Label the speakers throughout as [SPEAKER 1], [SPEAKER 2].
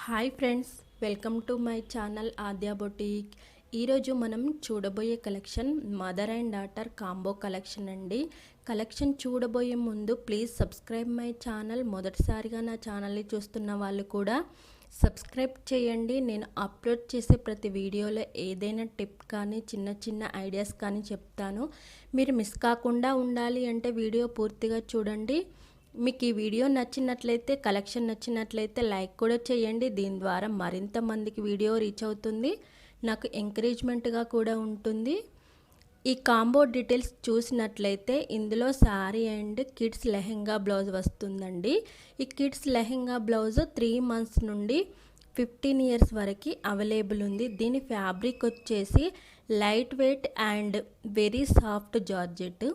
[SPEAKER 1] Hi friends, welcome to my channel Aadya boutique. ఈరోజు మనం చూడబోయే collection mother and daughter combo collection అండి. Collection చూడబోయే ముందు ప్లీజ్ సబ్స్క్రైబ్ మై ఛానల్. మొదటిసారిగా నా ఛానల్ని చూస్తున్న వాళ్ళు కూడా సబ్స్క్రైబ్ చేయండి. నేను అప్లోడ్ చేసే ప్రతి వీడియోలో ఏదైనా టిప్ కానీ చిన్న చిన్న ఐడియాస్ కానీ చెప్తాను. మీరు మిస్ కాకుండా ఉండాలి అంటే వీడియో పూర్తిగా చూడండి. మీకు ఈ వీడియో నచ్చినట్లయితే, కలెక్షన్ నచ్చినట్లయితే లైక్ కూడా చేయండి. దీని ద్వారా మరింత మందికి వీడియో రీచ్ అవుతుంది, నాకు ఎంకరేజ్మెంట్గా కూడా ఉంటుంది. ఈ కాంబో డీటెయిల్స్ చూసినట్లయితే ఇందులో sari and kids lehenga blouse వస్తుందండి. ఈ కిడ్స్ లెహెంగా బ్లౌజ్ 3 months నుండి 15 years వరకు అవైలబుల్ ఉంది. దీని ఫ్యాబ్రిక్ వచ్చేసి light weight and very soft georgette.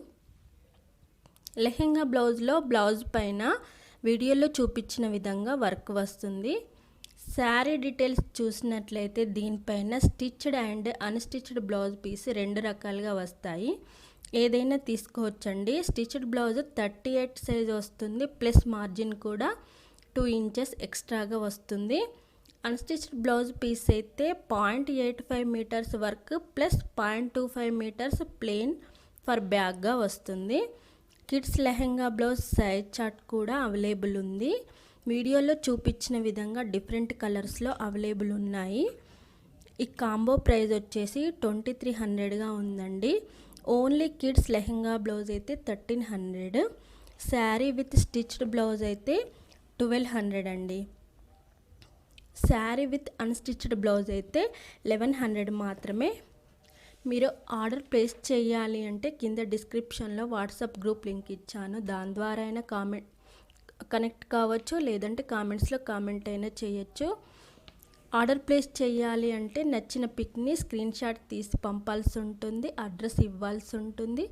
[SPEAKER 1] Lehenga బ్లౌజ్లో బ్లౌజ్ పైన వీడియోలో చూపించిన విధంగా వర్క్ వస్తుంది. శారీ డీటెయిల్స్ చూసినట్లయితే దీనిపైన stitched and unstitched blouse piece 2 రకాలుగా వస్తాయి. ఏదైనా తీసుకోవచ్చండి. స్టిచ్డ్ బ్లౌజ్ 38 సైజ్ వస్తుంది, ప్లస్ మార్జిన్ కూడా 2 inches ఎక్స్ట్రాగా వస్తుంది. అన్స్టిచ్డ్ బ్లౌజ్ పీస్ అయితే 0.85 meters work plus 0.25 meters plain for బ్యాగ్గా వస్తుంది. Kids lehenga blouse size chart కూడా అవైలబుల్ ఉంది. వీడియోలో చూపించిన విధంగా డిఫరెంట్ కలర్స్లో అవైలబుల్ ఉన్నాయి. ఈ కాంబో ప్రైస్ వచ్చేసి 2300గా ఉందండి. ఓన్లీ కిడ్స్ లెహెంగా బ్లౌజ్ అయితే 1300, శారీ విత్ స్టిచ్డ్ బ్లౌజ్ అయితే 1200 అండి. శారీ విత్ అన్స్టిచ్డ్ బ్లౌజ్ అయితే 1100 మాత్రమే. మీరు ఆర్డర్ ప్లేస్ చేయాలి అంటే కింద డిస్క్రిప్షన్లో వాట్సాప్ గ్రూప్ లింక్ ఇచ్చాను. దాని ద్వారా అయినా కనెక్ట్ కావచ్చు, లేదంటే కామెంట్స్లో కామెంట్ అయినా చేయొచ్చు. ఆర్డర్ ప్లేస్ చేయాలి అంటే నచ్చిన పిక్ని స్క్రీన్ షాట్ తీసి పంపాల్సి ఉంటుంది, అడ్రస్ ఇవ్వాల్సి ఉంటుంది.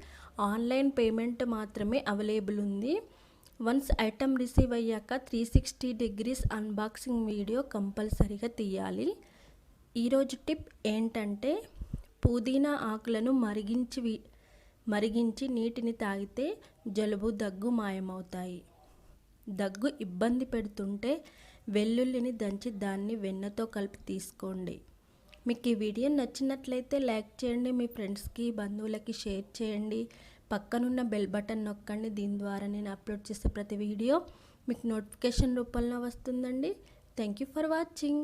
[SPEAKER 1] ఆన్లైన్ పేమెంట్ మాత్రమే అవైలబుల్ ఉంది. వన్స్ ఐటమ్ రిసీవ్ అయ్యాక 360 degrees అన్బాక్సింగ్ వీడియో కంపల్సరీగా తీయాలి. ఈరోజు టిప్ ఏంటంటే, పుదీనా ఆకులను మరిగించి నీటిని తాగితే జలుబు, దగ్గు మాయమవుతాయి. దగ్గు ఇబ్బంది పెడుతుంటే వెల్లుల్లిని దంచి దాన్ని వెన్నతో కలిపి తీసుకోండి. మీకు ఈ వీడియో నచ్చినట్లయితే లైక్ చేయండి, మీ ఫ్రెండ్స్కి బంధువులకి షేర్ చేయండి. పక్కనున్న బెల్ బటన్ నొక్కండి. దీని ద్వారా నేను అప్లోడ్ చేసే ప్రతి వీడియో మీకు నోటిఫికేషన్ రూపంలో వస్తుందండి. Thank you for watching.